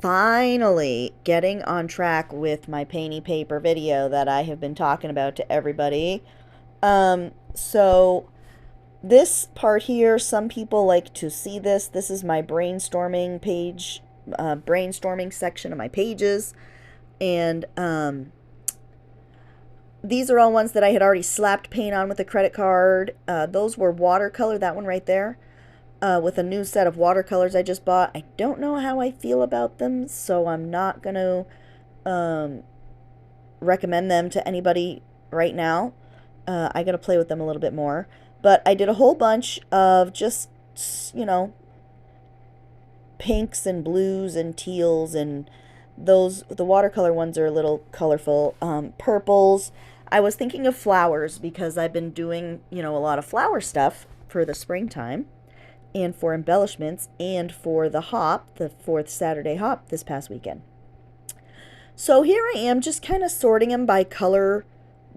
finally getting on track with my Painty paper video that I have been talking about to everybody. So this part here, some people like to see this. This is my brainstorming page, brainstorming section of my pages. And these are all ones that I had already slapped paint on with a credit card. Those were watercolor, that one right there. With a new set of watercolors I just bought. I don't know how I feel about them, so I'm not going to recommend them to anybody right now. I got to play with them a little bit more. But I did a whole bunch of just, pinks and blues and teals, and the watercolor ones are a little colorful. Purples. I was thinking of flowers because I've been doing, a lot of flower stuff for the springtime and for embellishments and for the hop, the fourth Saturday hop this past weekend. So here I am just kind of sorting them by color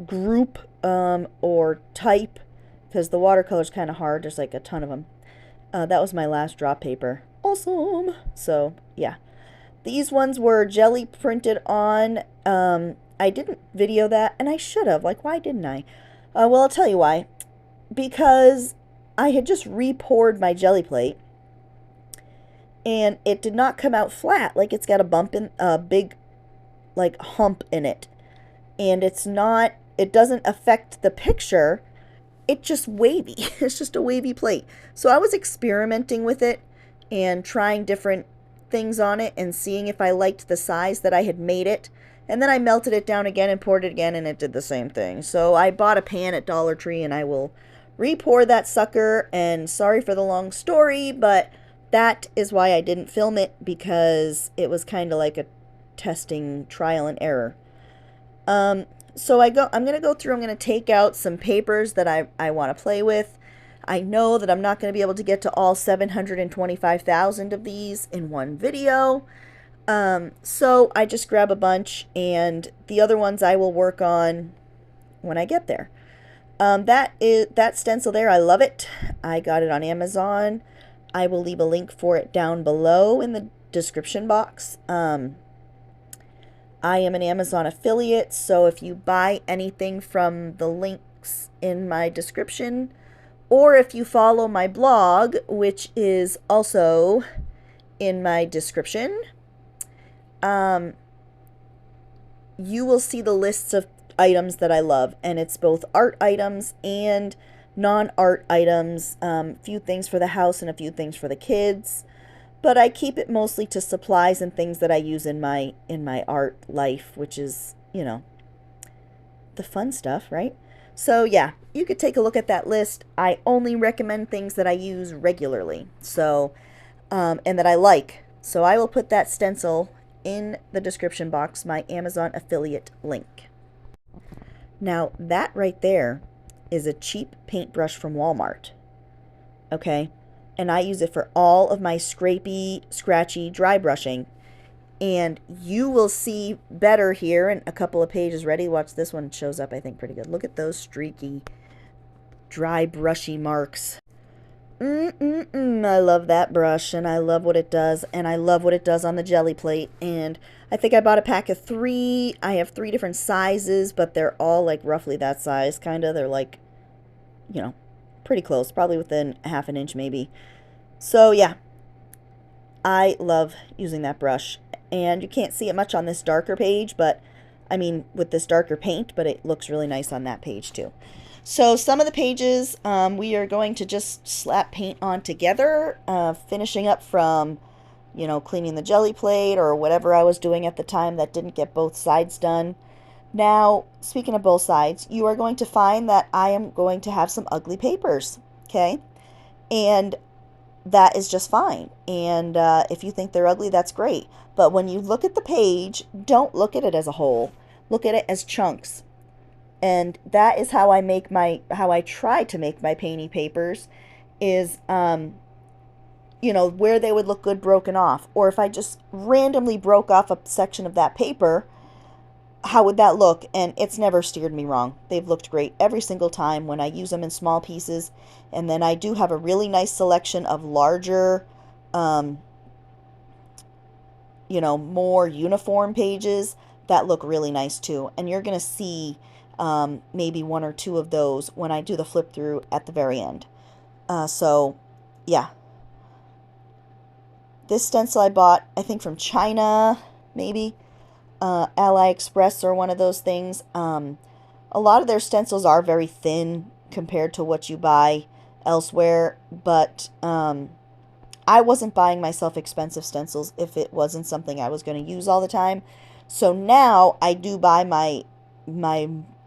group or type, because the watercolor's kind of hard. There's like a ton of them. That was my last drop paper. Awesome. So yeah, these ones were jelly printed on. I didn't video that, and I should have. Like, why didn't I? Well, I'll tell you why. Because I had just re-poured my jelly plate, and it did not come out flat. Like, it's got a bump in, a big, like, hump in it. And it's not, it doesn't affect the picture. It's just wavy. It's just a wavy plate. So I was experimenting with it and trying different things on it and seeing if I liked the size that I had made it. And then I melted it down again and poured it again, and it did the same thing. So I bought a pan at Dollar Tree, and I will re-pour that sucker. And sorry for the long story, but that is why I didn't film it, because it was kind of like a testing trial and error. So I'm going to go through, I'm going to take out some papers that I want to play with. I know that I'm not going to be able to get to all 725,000 of these in one video. So I just grab a bunch, and the other ones I will work on when I get there. That stencil there, I love it. I got it on Amazon. I will leave a link for it down below in the description box. I am an Amazon affiliate, so if you buy anything from the links in my description, or if you follow my blog, which is also in my description, you will see the lists of items that I love, and it's both art items and non-art items, a few things for the house and a few things for the kids, but I keep it mostly to supplies and things that I use in my art life, which is, the fun stuff, right? So yeah, you could take a look at that list. I only recommend things that I use regularly, so and that I like. So I will put that stencil in the description box, my Amazon affiliate link. Now that right there is a cheap paintbrush from Walmart. Okay? And I use it for all of my scrapey, scratchy dry brushing. And you will see better here in a couple of pages. Ready? Watch, this one shows up, I think, pretty good. Look at those streaky, dry brushy marks. I love that brush, and I love what it does, and I love what it does on the jelly plate. And I think I bought a pack of 3. I have 3 different sizes, but they're all like roughly that size, kind of. They're like, pretty close, probably within half an inch maybe. So yeah, I love using that brush. And you can't see it much on this darker page, but I mean with this darker paint, but it looks really nice on that page too. So some of the pages we are going to just slap paint on together, finishing up from, cleaning the jelly plate or whatever I was doing at the time that didn't get both sides done. Now, speaking of both sides, you are going to find that I am going to have some ugly papers, okay? And that is just fine. And if you think they're ugly, that's great. But when you look at the page, don't look at it as a whole. Look at it as chunks. And that is how I try to make my Painty papers, is, where they would look good broken off. Or if I just randomly broke off a section of that paper, how would that look? And it's never steered me wrong. They've looked great every single time when I use them in small pieces. And then I do have a really nice selection of larger you know, more uniform pages that look really nice too. And you're going to see maybe one or two of those when I do the flip through at the very end. So, yeah. This stencil I bought, I think from China, maybe. AliExpress or one of those things. A lot of their stencils are very thin compared to what you buy elsewhere, but I wasn't buying myself expensive stencils if it wasn't something I was going to use all the time. So now I do buy my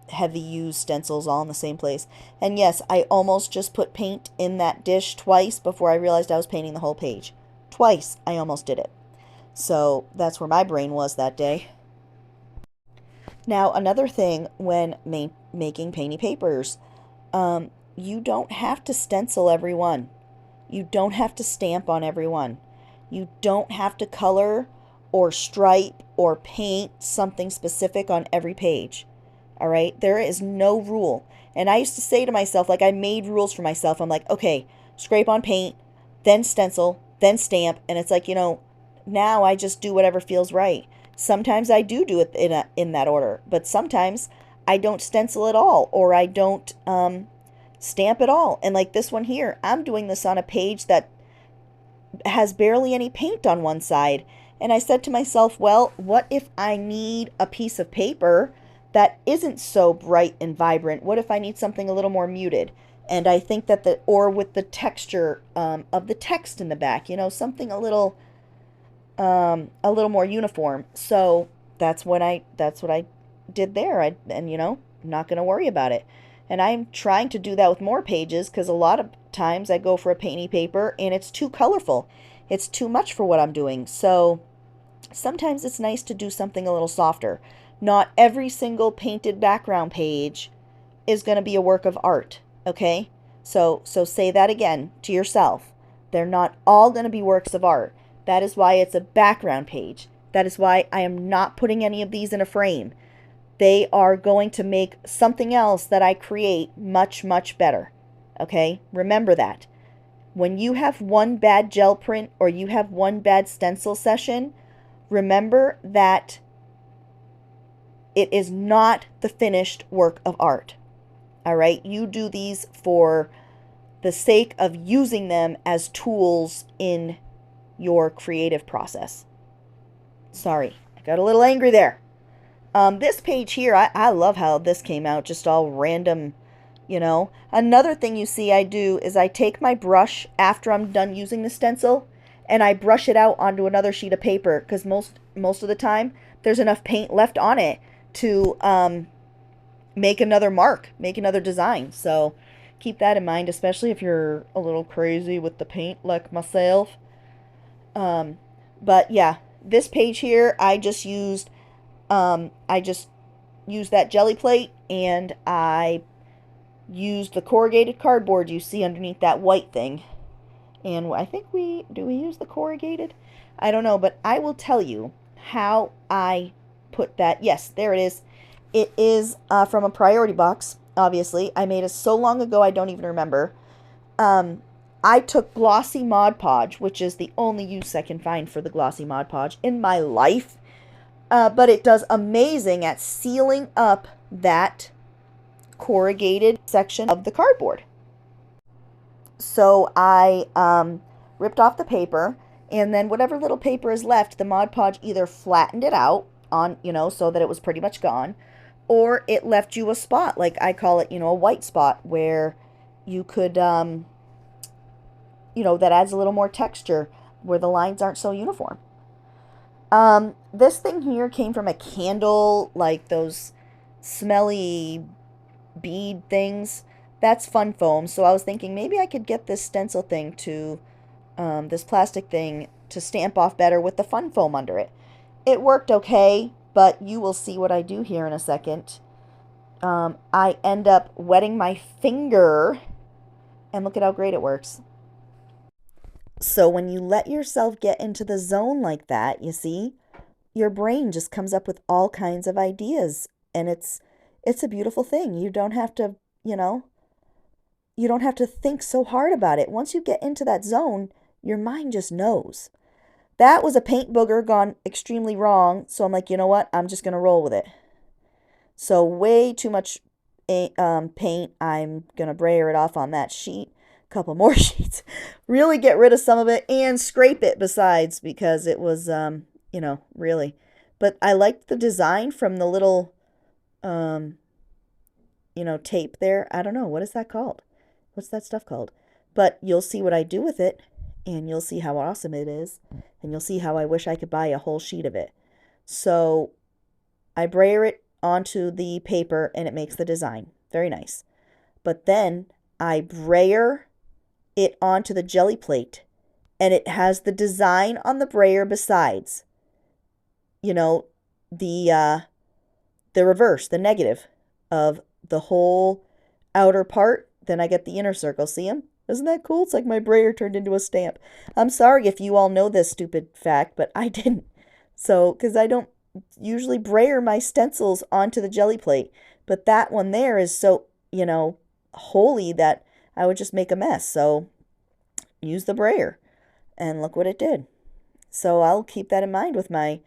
heavy used stencils all in the same place. And yes, I almost just put paint in that dish twice before I realized I was painting the whole page. Twice I almost did it. So that's where my brain was that day. Now, another thing when making painty papers, you don't have to stencil every one. You don't have to stamp on every one. You don't have to color or stripe or paint something specific on every page. All right? There is no rule. And I used to say to myself, like, I made rules for myself. I'm like, okay, scrape on paint, then stencil, then stamp. And it's like, you know, now I just do whatever feels right. Sometimes I do it in that order, but sometimes I don't stencil at all, or I don't stamp at all. And like this one here, I'm doing this on a page that has barely any paint on one side. And I said to myself, well, what if I need a piece of paper that isn't so bright and vibrant? What if I need something a little more muted? And I think that or with the texture of the text in the back, you know, something a little more uniform. So that's what I did there. And you know, I'm not going to worry about it. And I'm trying to do that with more pages, because a lot of times I go for a painty paper and it's too colorful. It's too much for what I'm doing. So sometimes it's nice to do something a little softer. Not every single painted background page is going to be a work of art. Okay? So say that again to yourself. They're not all going to be works of art. That is why it's a background page. That is why I am not putting any of these in a frame. They are going to make something else that I create much, much better. Okay? Remember that. When you have one bad gel print or you have one bad stencil session, remember that it is not the finished work of art. All right? You do these for the sake of using them as tools in your creative process. Sorry, I got a little angry there. This page here, I love how this came out, just all random, you know. Another thing you see I do is I take my brush after I'm done using the stencil and I brush it out onto another sheet of paper, because most of the time there's enough paint left on it to make another mark, make another design. So keep that in mind, especially if you're a little crazy with the paint like myself. But yeah, this page here, I just used that jelly plate, and I used the corrugated cardboard you see underneath that white thing. And I think do we use the corrugated? I don't know, but I will tell you how I put that. Yes, there it is. It is from a priority box, obviously. I made it so long ago I don't even remember. I took glossy Mod Podge, which is the only use I can find for the glossy Mod Podge in my life. But it does amazing at sealing up that corrugated section of the cardboard. So I ripped off the paper, and then whatever little paper is left, the Mod Podge either flattened it out on, you know, so that it was pretty much gone, or it left you a spot, like I call it, you know, a white spot, where you could you know, that adds a little more texture where the lines aren't so uniform. This thing here came from a candle, like those smelly bead things. That's fun foam. So I was thinking maybe I could get this stencil thing to, this plastic thing to stamp off better with the fun foam under it. It worked okay, but you will see what I do here in a second. I end up wetting my finger, and look at how great it works. So when you let yourself get into the zone like that, you see, your brain just comes up with all kinds of ideas, and it's a beautiful thing. You don't have to, you know, you don't have to think so hard about it. Once you get into that zone, your mind just knows. That was a paint booger gone extremely wrong, so I'm like, you know what? I'm just going to roll with it. So way too much paint. I'm going to brayer it off on that sheet. A couple more sheets. Really get rid of some of it and scrape it besides, because it was, you know, really. But I liked the design from the little, you know, tape there. I don't know. What is that called? What's that stuff called? But you'll see what I do with it, and you'll see how awesome it is, and you'll see how I wish I could buy a whole sheet of it. So I brayer it onto the paper, and it makes the design. Very nice. But then I brayer it onto the jelly plate, and it has the design on the brayer besides. You know, the reverse, the negative of the whole outer part. Then I get the inner circle. See them? Isn't that cool? It's like my brayer turned into a stamp. I'm sorry if you all know this stupid fact, but I didn't. So, because I don't usually brayer my stencils onto the jelly plate. But that one there is so, you know, holy that I would just make a mess. So, use the brayer. And look what it did. So, I'll keep that in mind with my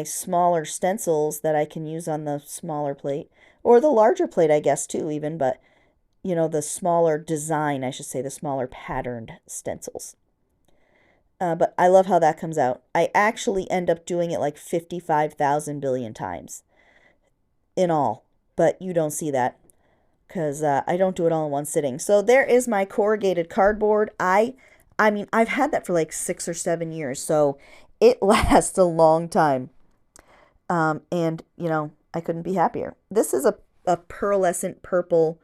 smaller stencils that I can use on the smaller plate. Or the larger plate, I guess, too, even. But you know, the smaller design, I should say, the smaller patterned stencils. But I love how that comes out. I actually end up doing it like 55,000 billion times in all. But you don't see that because I don't do it all in one sitting. So there is my corrugated cardboard. I mean, I've had that for like 6 or 7 years. So it lasts a long time. And, you know, I couldn't be happier. This is a pearlescent purple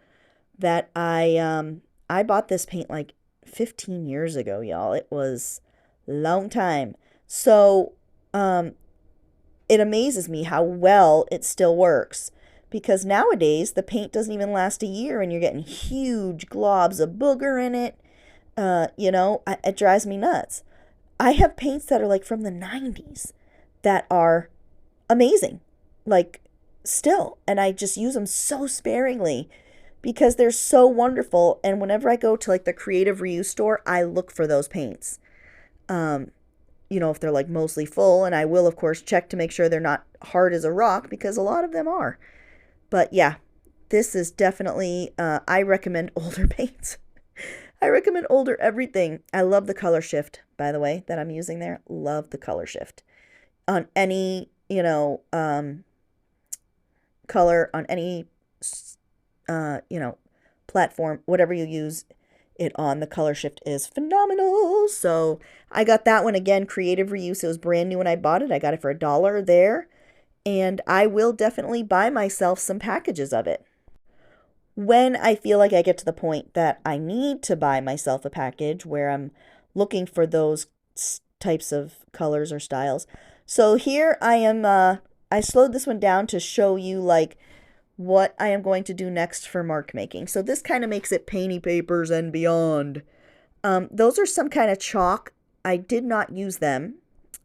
that I bought this paint like 15 years ago, y'all. It was a long time. So it amazes me how well it still works, because nowadays the paint doesn't even last a year and you're getting huge globs of booger in it. You know, it drives me nuts. I have paints that are like from the 90s that are amazing, like still, and I just use them so sparingly because they're so wonderful. And whenever I go to like the creative reuse store, I look for those paints. You know, if they're like mostly full, and I will of course check to make sure they're not hard as a rock, because a lot of them are. But yeah, this is definitely, I recommend older paints. I recommend older everything. I love the color shift, by the way, that I'm using there. Love the color shift on any, you know, color on any you know, platform, whatever you use it on. The color shift is phenomenal. So I got that one again, creative reuse. It was brand new when I bought it. I got it for $1 there, and I will definitely buy myself some packages of it when I feel like I get to the point that I need to buy myself a package where I'm looking for those types of colors or styles. So here I am, I slowed this one down to show you like what I am going to do next for mark making. So this kind of makes it painty papers and beyond. Those are some kind of chalk. I did not use them.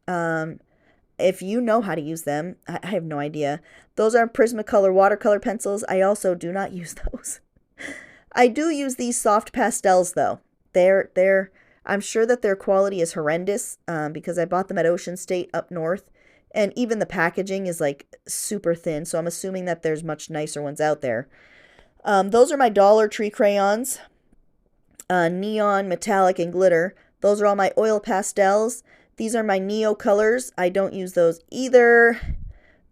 If you know how to use them, I have no idea. Those are Prismacolor watercolor pencils. I also do not use those. I do use these soft pastels though. I'm sure that their quality is horrendous because I bought them at Ocean State up north. And even the packaging is like super thin, so I'm assuming that there's much nicer ones out there. Those are my Dollar Tree crayons, neon, metallic, and glitter. Those are all my oil pastels. These are my Neo colors. I don't use those either.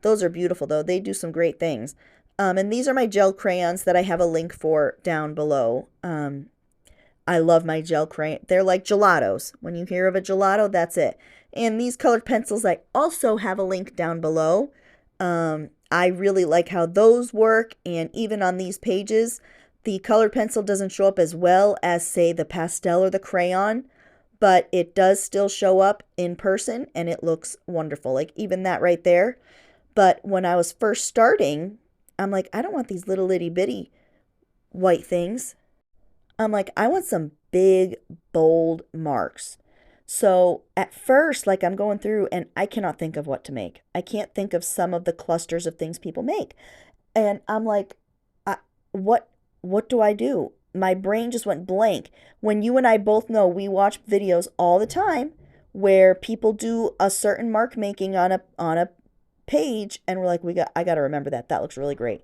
Those are beautiful though. They do some great things. And these are my gel crayons that I have a link for down below. I love my gel crayon. They're like gelatos. When you hear of a gelato, that's it. And these colored pencils, I also have a link down below. I really like how those work. And even on these pages, the colored pencil doesn't show up as well as, say, the pastel or the crayon. But it does still show up in person, and it looks wonderful. Like even that right there. But when I was first starting, I'm like, I don't want these little itty bitty white things. I'm like, I want some big, bold marks. So at first, like I'm going through and I cannot think of what to make. I can't think of some of the clusters of things people make. And I'm like, what do I do? My brain just went blank. When you and I both know we watch videos all the time where people do a certain mark making on a page, and we're like, I got to remember that. That looks really great.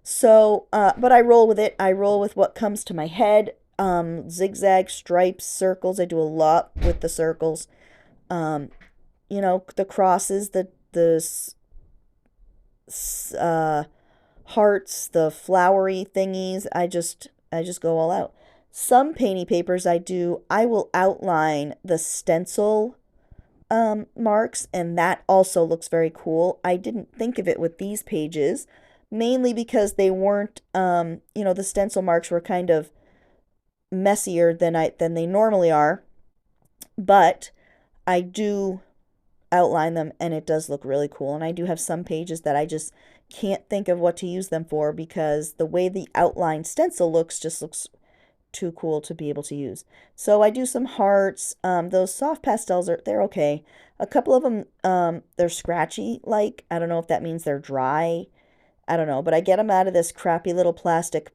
So, but I roll with it. I roll with what comes to my head. Zigzag, stripes, circles. I do a lot with the circles. Um, the crosses, the hearts, the flowery thingies. I just go all out. Some painty papers I will outline the stencil marks, and that also looks very cool. I didn't think of it with these pages, mainly because they weren't, the stencil marks were kind of messier than they normally are, but I do outline them, and it does look really cool. And I do have some pages that I just can't think of what to use them for, because the way the outline stencil looks just looks too cool to be able to use. So I do some hearts. Those soft pastels they're okay. A couple of them, they're scratchy, like, I don't know if that means they're dry. I don't know, but I get them out of this crappy little plastic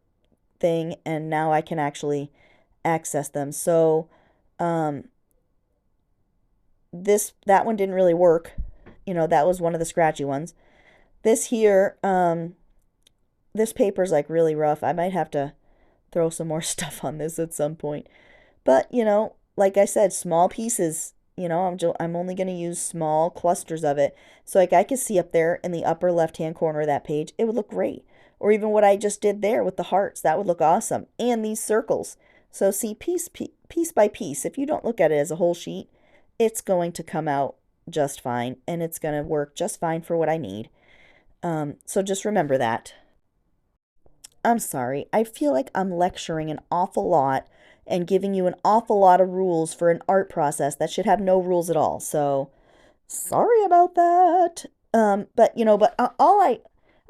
thing, and now I can actually access them. So that one didn't really work. That was one of the scratchy ones. This here, this paper's like really rough. I might have to throw some more stuff on this at some point. But, like I said, small pieces, I'm only going to use small clusters of it. So like I could see up there in the upper left-hand corner of that page, it would look great. Or even what I just did there with the hearts, that would look awesome. And these circles. So see, piece by piece, if you don't look at it as a whole sheet, it's going to come out just fine, and it's going to work just fine for what I need. So just remember that. I'm sorry, I feel like I'm lecturing an awful lot and giving you an awful lot of rules for an art process that should have no rules at all. So sorry about that. But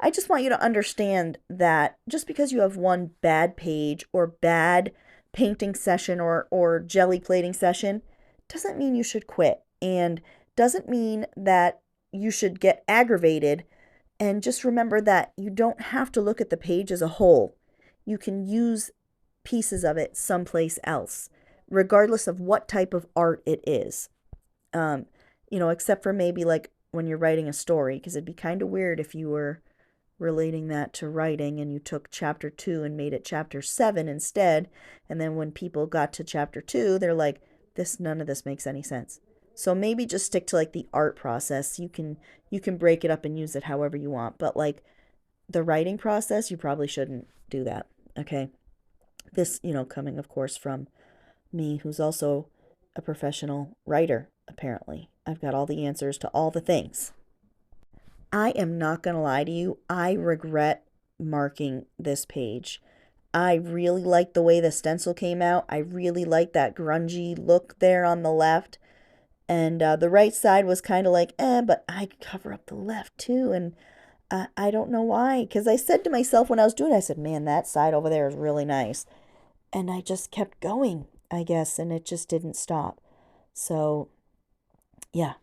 I just want you to understand that just because you have one bad page or bad painting session or jelly plating session doesn't mean you should quit, and doesn't mean that you should get aggravated. And just remember that you don't have to look at the page as a whole. You can use pieces of it someplace else, regardless of what type of art it is. Except for maybe like when you're writing a story, because it'd be kind of weird if you were relating that to writing and you took chapter 2 and made it chapter 7 instead. And then when people got to chapter 2, they're like, none of this makes any sense. So maybe just stick to like the art process. You can break it up and use it however you want. But like the writing process, you probably shouldn't do that. Okay. This, coming of course from me, who's also a professional writer, apparently. I've got all the answers to all the things. I am not going to lie to you. I regret marking this page. I really like the way the stencil came out. I really like that grungy look there on the left. And the right side was kind of like, but I could cover up the left too. And I don't know why. Because I said to myself when I was doing it, I said, man, that side over there is really nice. And I just kept going, I guess. And it just didn't stop. So, yeah,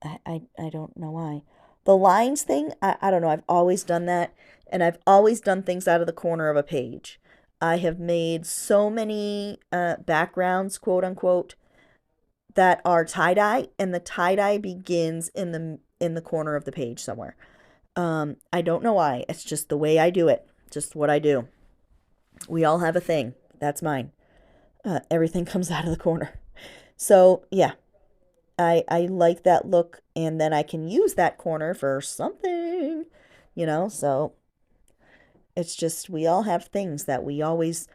I don't know why. The lines thing, I don't know. I've always done that. And I've always done things out of the corner of a page. I have made so many backgrounds, quote unquote, that are tie-dye, and the tie-dye begins in the corner of the page somewhere. I don't know why. It's just the way I do it. Just what I do. We all have a thing. That's mine. Everything comes out of the corner. So, yeah. I like that look, and then I can use that corner for something, so it's just we all have things that we always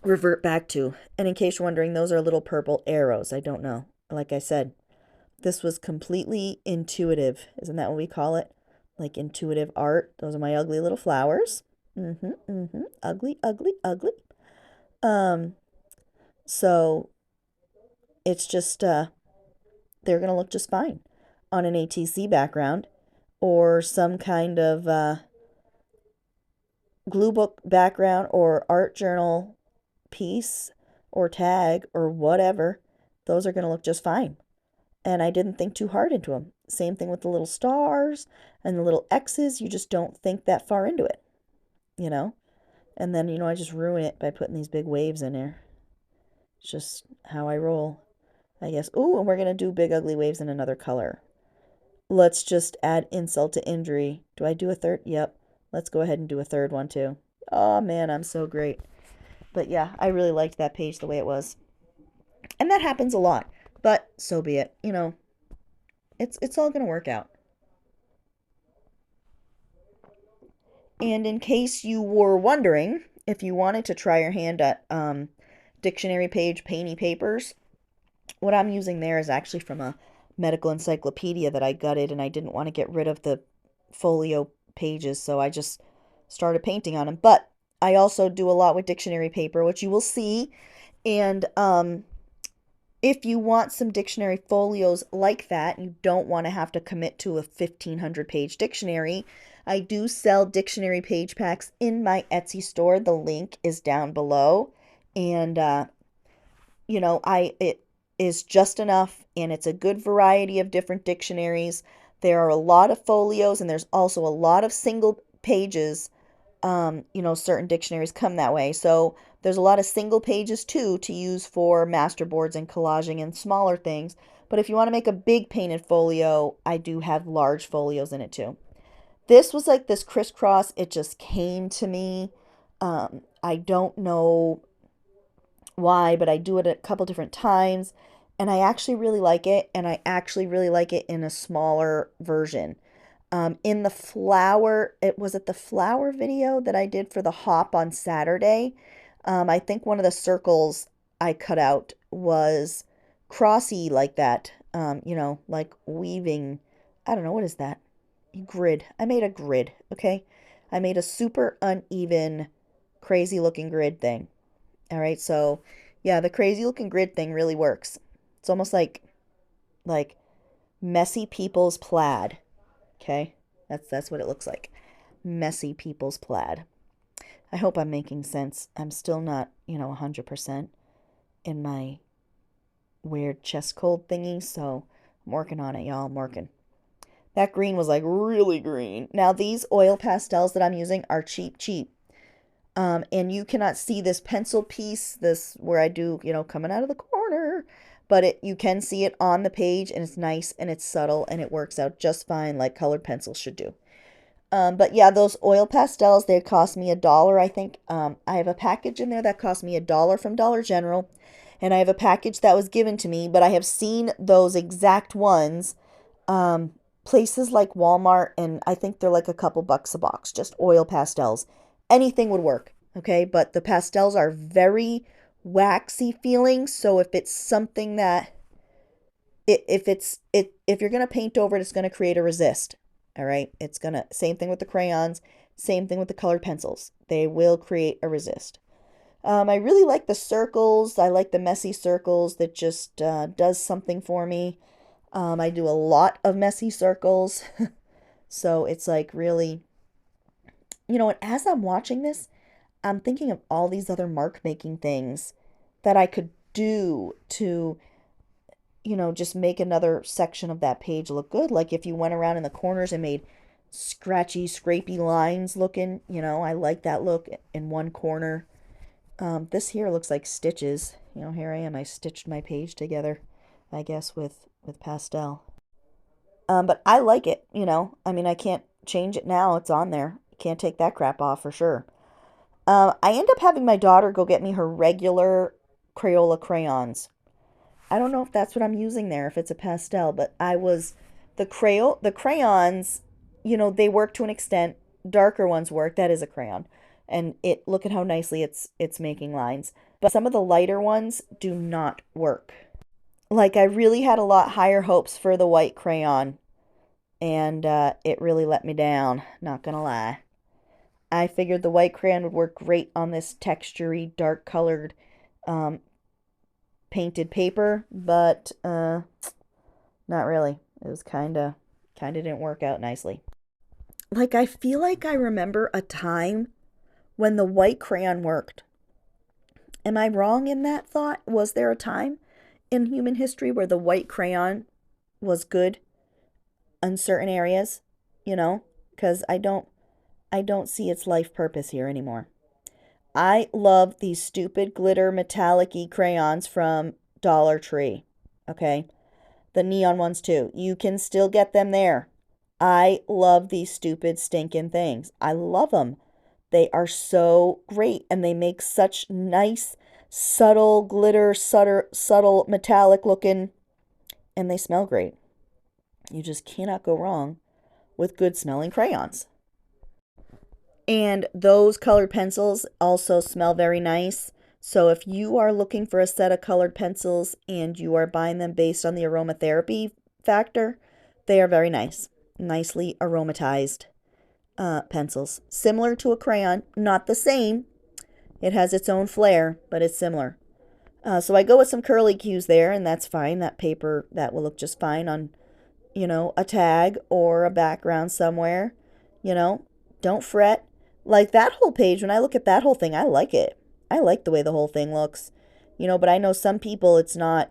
revert back to. And in case you're wondering, those are little purple arrows. I don't know. Like I said, this was completely intuitive. Isn't that what we call it? Like intuitive art. Those are my ugly little flowers. Ugly, ugly, ugly. So it's just, they're going to look just fine on an ATC background or some kind of glue book background or art journal piece or tag or whatever. Those are going to look just fine. And I didn't think too hard into them. Same thing with the little stars and the little X's. You just don't think that far into it, And then, I just ruin it by putting these big waves in there. It's just how I roll. I guess. Ooh, and we're going to do Big Ugly Waves in another color. Let's just add insult to injury. Do I do a third? Yep. Let's go ahead and do a third one too. Oh man, I'm so great. But yeah, I really liked that page the way it was. And that happens a lot. But so be it. You know, it's all going to work out. And in case you were wondering if you wanted to try your hand at dictionary page painty papers, what I'm using there is actually from a medical encyclopedia that I gutted, and I didn't want to get rid of the folio pages, so I just started painting on them. But I also do a lot with dictionary paper, which you will see. And if you want some dictionary folios like that, you don't want to have to commit to a 1,500 page dictionary, I do sell dictionary page packs in my Etsy store. The link is down below. And, you know, it is just enough, and it's a good variety of different dictionaries. There are a lot of folios, and there's also a lot of single pages. You know, certain dictionaries come that way. So there's a lot of single pages too to use for masterboards and collaging and smaller things. But if you want to make a big painted folio, I do have large folios in it too. This was like this crisscross. It just came to me. I don't know why, but I do it a couple different times. And I actually really like it. And I actually really like it in a smaller version. In the flower, it was at the flower video that I did for the hop on Saturday. I think one of the circles I cut out was crossy like that. You know, like weaving. I don't know, what is that? Grid. I made a grid, okay? I made a super uneven, crazy looking grid thing. All right, so yeah, the crazy looking grid thing really works. It's almost like messy people's plaid. Okay? That's what it looks like. Messy people's plaid. I hope I'm making sense. I'm still not, you know, 100% in my weird chest cold thingy, so I'm working on it, y'all. I'm working. That green was like really green. Now these oil pastels that I'm using are cheap, cheap. And you cannot see this pencil piece, this where I do, you know, coming out of the corner, but you can see it on the page, and it's nice and it's subtle and it works out just fine like colored pencils should do. But yeah, those oil pastels, they cost me $1, I think. I have a package in there that cost me $1 from Dollar General, and I have a package that was given to me, but I have seen those exact ones places like Walmart, and I think they're like a couple bucks a box, just oil pastels. Anything would work, okay? But the pastels are very waxy feeling, so if it's something that if you're gonna paint over it, it's gonna create a resist. All right, it's gonna, same thing with the crayons, same thing with the colored pencils. They will create a resist. I really like the circles. I like the messy circles that just does something for me. I do a lot of messy circles. So it's like really, you know, and as I'm watching this, I'm thinking of all these other mark making things that I could do to, you know, just make another section of that page look good. Like if you went around in the corners and made scratchy, scrapey lines looking, you know, I like that look in one corner. This here looks like stitches. You know, here I am. I stitched my page together, I guess, with pastel. But I like it, you know. I mean, I can't change it now. It's on there. Can't take that crap off for sure. I end up having my daughter go get me her regular Crayola crayons. I don't know if that's what I'm using there, if it's a pastel, but the crayons, you know, they work to an extent. Darker ones work. That is a crayon. And look at how nicely it's making lines. But some of the lighter ones do not work. Like I really had a lot higher hopes for the white crayon, and it really let me down, not gonna lie. I figured the white crayon would work great on this textury, dark colored um, painted paper, but not really. It was kinda didn't work out nicely. Like I feel like I remember a time when the white crayon worked. Am I wrong in that thought? Was there a time in human history where the white crayon was good in certain areas? You know, because I don't see its life purpose here anymore. I love these stupid glitter metallic-y crayons from Dollar Tree. okay? The neon ones too. You can still get them there. I love these stupid stinking things. I love them. They are so great, and they make such nice, subtle glitter, subtle metallic looking, and they smell great. You just cannot go wrong with good smelling crayons. And those colored pencils also smell very nice. So if you are looking for a set of colored pencils and you are buying them based on the aromatherapy factor, they are very nice. Nicely aromatized pencils. Similar to a crayon, not the same. It has its own flair, but it's similar. So I go with some curly cues there, and that's fine. That paper, that will look just fine on, a tag or a background somewhere. Don't fret. Like that whole page, when I look at that whole thing, I like it. I like the way the whole thing looks. But I know some people it's not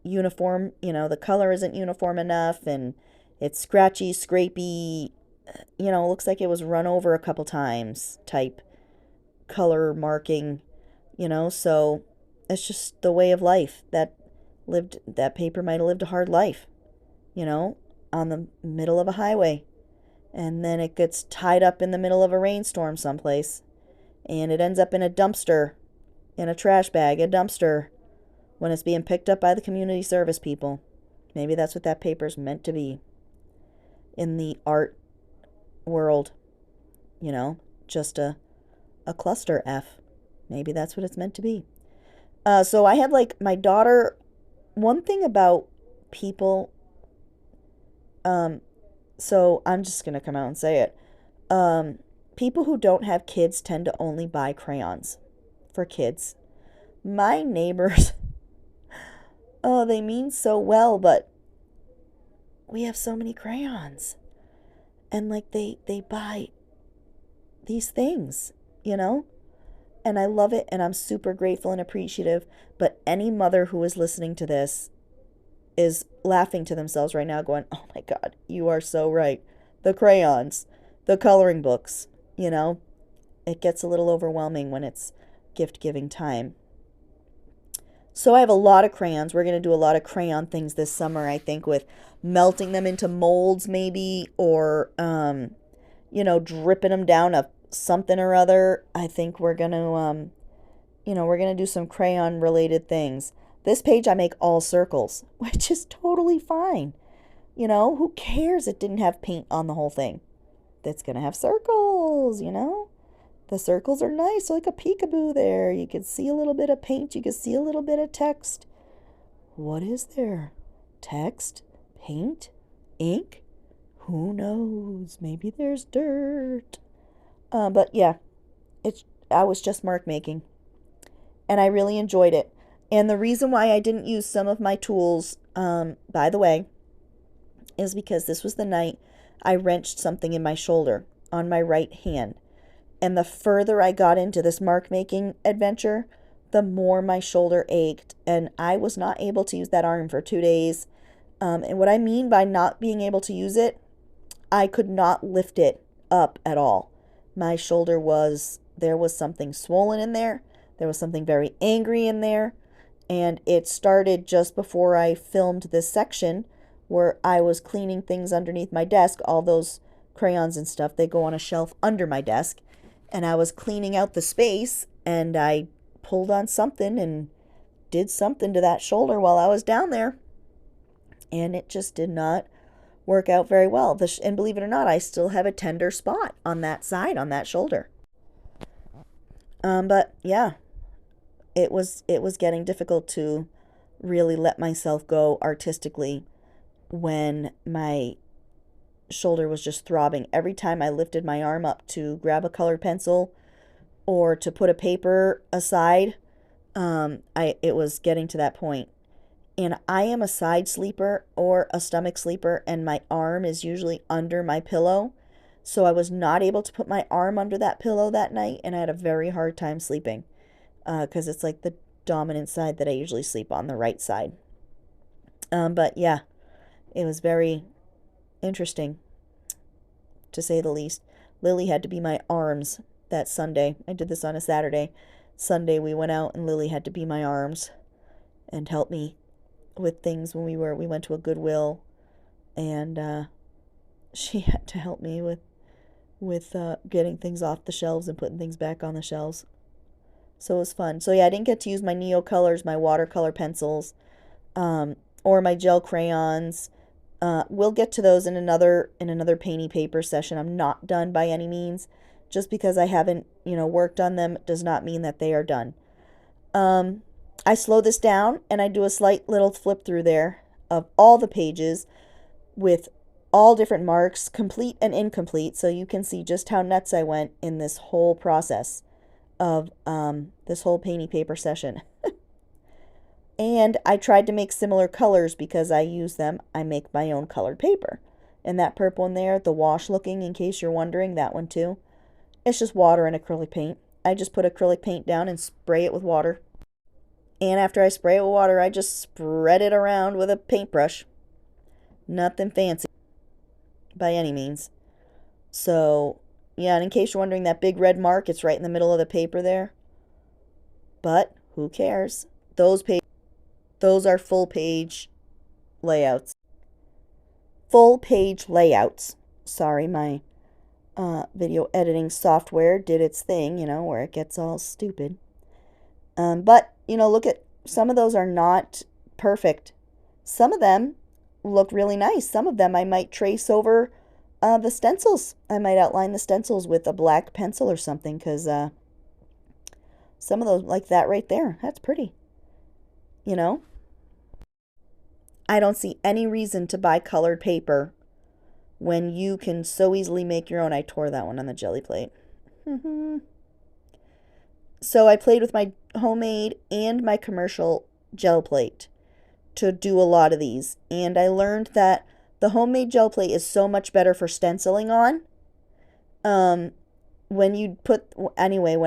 uniform. The color isn't uniform enough, and it's scratchy, scrapey. Looks like it was run over a couple times type color marking. So it's just the way of life. That paper might have lived a hard life, on the middle of a highway. And then it gets tied up in the middle of a rainstorm someplace. And it ends up in a dumpster, in a trash bag, a dumpster, when it's being picked up by the community service people. Maybe that's what that paper's meant to be in the art world. Just a cluster F. Maybe that's what it's meant to be. So I had my daughter, one thing about people, so I'm just going to come out and say it. People who don't have kids tend to only buy crayons for kids. My neighbors, oh, they mean so well, but we have so many crayons. And they buy these things, And I love it, and I'm super grateful and appreciative. But any mother who is listening to this is laughing to themselves right now going, oh my God, you are so right. The crayons, the coloring books, it gets a little overwhelming when it's gift giving time. So I have a lot of crayons. We're going to do a lot of crayon things this summer, I think, with melting them into molds maybe, or, dripping them down a something or other. I think we're going to, we're going to do some crayon related things. This page I make all circles, which is totally fine. Who cares it didn't have paint on the whole thing? It's going to have circles, The circles are nice, like a peekaboo there. You can see a little bit of paint. You can see a little bit of text. What is there? Text? Paint? Ink? Who knows? Maybe there's dirt. But yeah, I was just mark making. And I really enjoyed it. And the reason why I didn't use some of my tools, by the way, is because this was the night I wrenched something in my shoulder on my right hand. And the further I got into this mark making adventure, the more my shoulder ached. And I was not able to use that arm for 2 days. And what I mean by not being able to use it, I could not lift it up at all. My shoulder there was something swollen in there. There was something very angry in there. And it started just before I filmed this section where I was cleaning things underneath my desk. All those crayons and stuff, they go on a shelf under my desk. And I was cleaning out the space, and I pulled on something and did something to that shoulder while I was down there. And it just did not work out very well. And believe it or not, I still have a tender spot on that side, on that shoulder. But yeah, it was getting difficult to really let myself go artistically when my shoulder was just throbbing. Every time I lifted my arm up to grab a colored pencil or to put a paper aside, it was getting to that point. And I am a side sleeper or a stomach sleeper, and my arm is usually under my pillow. So I was not able to put my arm under that pillow that night, and I had a very hard time sleeping because it's like the dominant side that I usually sleep on, the right side. But yeah, it was very interesting, to say the least. Lily had to be my arms that Sunday. I did this on a Saturday. Sunday we went out, and Lily had to be my arms and help me with things when we went to a Goodwill, and she had to help me with getting things off the shelves and putting things back on the shelves. So it was fun. So yeah, I didn't get to use my Neo colors, my watercolor pencils, or my gel crayons. We'll get to those in another painty paper session. I'm not done by any means. Just because I haven't, worked on them does not mean that they are done. I slow this down and I do a slight little flip through there of all the pages with all different marks, complete and incomplete, so you can see just how nuts I went in this whole process of this whole painty paper session. And I tried to make similar colors because I use them. I make my own colored paper. And that purple one there, the wash looking, in case you're wondering, that one too, it's just water and acrylic paint. I just put acrylic paint down and spray it with water. And after I spray it with water, I just spread it around with a paintbrush. Nothing fancy by any means. So, yeah, and in case you're wondering, that big red mark, it's right in the middle of the paper there. But who cares? Those are full page layouts. Full page layouts. Sorry, my video editing software did its thing, where it gets all stupid. But, look at, some of those are not perfect. Some of them look really nice. Some of them I might trace over the stencils. I might outline the stencils with a black pencil or something, because some of those, like that right there, that's pretty. I don't see any reason to buy colored paper when you can so easily make your own. I tore that one on the jelly plate. So I played with my homemade and my commercial gel plate to do a lot of these. And I learned that the homemade gel plate is so much better for stenciling on. When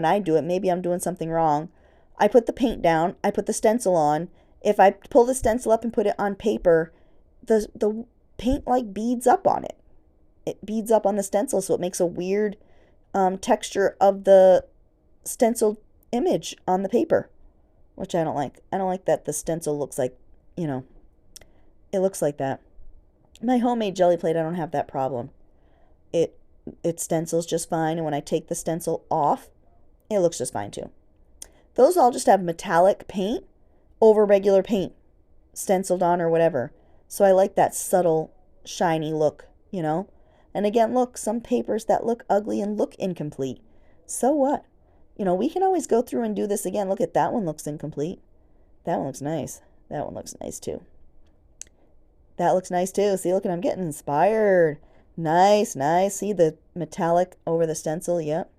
I do it, maybe I'm doing something wrong. I put the paint down, I put the stencil on. If I pull the stencil up and put it on paper, the paint like beads up on it. It beads up on the stencil, so it makes a weird texture of the stenciled image on the paper, which I don't like. I don't like that the stencil looks like, it looks like that. My homemade jelly plate, I don't have that problem. It stencils just fine, and when I take the stencil off, it looks just fine too. Those all just have metallic paint over regular paint stenciled on or whatever. So I like that subtle, shiny look, And again, look, some papers that look ugly and look incomplete. So what? We can always go through and do this again. Look at that one, looks incomplete. That one looks nice. That one looks nice too. That looks nice too. See, look, I'm getting inspired. Nice, nice. See the metallic over the stencil? Yep.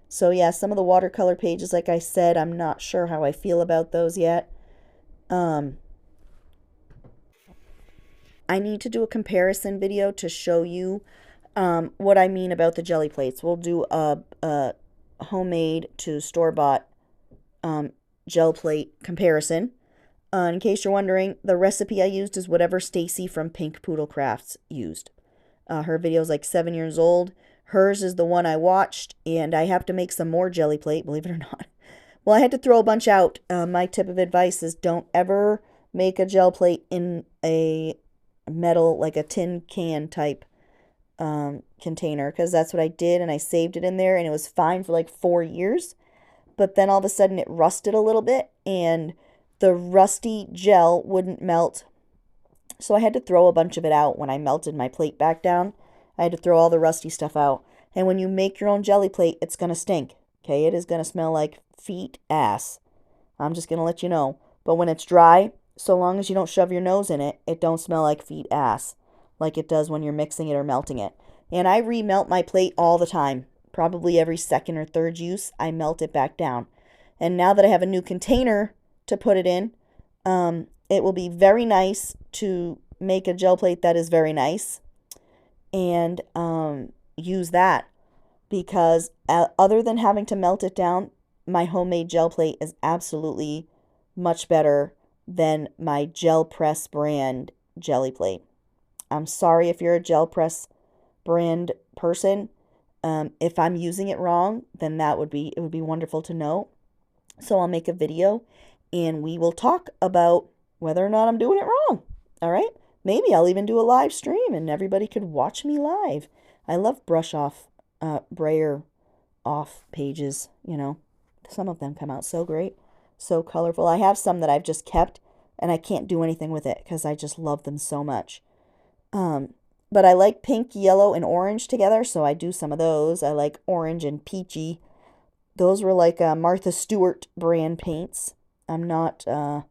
So yeah, some of the watercolor pages, like I said, I'm not sure how I feel about those yet. I need to do a comparison video to show you what I mean about the jelly plates. We'll do a homemade to store-bought gel plate comparison. In case you're wondering, the recipe I used is whatever Stacy from Pink Poodle Crafts used. Her video is like 7 years old. Hers is the one I watched, and I have to make some more jelly plate, believe it or not. Well, I had to throw a bunch out. My tip of advice is don't ever make a gel plate in a metal, like a tin can type container, because that's what I did, and I saved it in there, and it was fine for like 4 years. But then all of a sudden it rusted a little bit, and the rusty gel wouldn't melt. So I had to throw a bunch of it out when I melted my plate back down. I had to throw all the rusty stuff out. And when you make your own jelly plate, it's going to stink. Okay, it is going to smell like feet ass. I'm just going to let you know. But when it's dry, so long as you don't shove your nose in it, it don't smell like feet ass like it does when you're mixing it or melting it. And I remelt my plate all the time. Probably every second or third use, I melt it back down. And now that I have a new container to put it in, it will be very nice to make a gel plate that is very nice and use that, because other than having to melt it down, my homemade gel plate is absolutely much better than my Gel Press brand jelly plate. I'm sorry if you're a Gel Press brand person. If I'm using it wrong, then it would be wonderful to know. So I'll make a video and we will talk about whether or not I'm doing it wrong. All right? Maybe I'll even do a live stream and everybody could watch me live. I love brush off, brayer off pages, you know. Some of them come out so great, so colorful. I have some that I've just kept and I can't do anything with it because I just love them so much. But I like pink, yellow, and orange together, so I do some of those. I like orange and peachy. Those were like Martha Stewart brand paints. I'm not a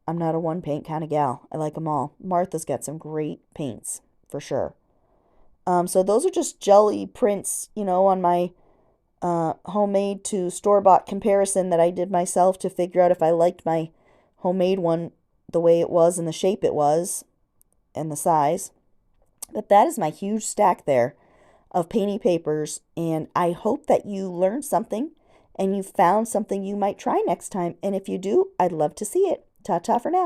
one paint kind of gal. I like them all. Martha's got some great paints for sure. So those are just jelly prints, you know, on my homemade to store-bought comparison that I did myself to figure out if I liked my homemade one the way it was and the shape it was and the size. But that is my huge stack there of painting papers, and I hope that you learned something and you found something you might try next time. And if you do, I'd love to see it. Ta-ta for now.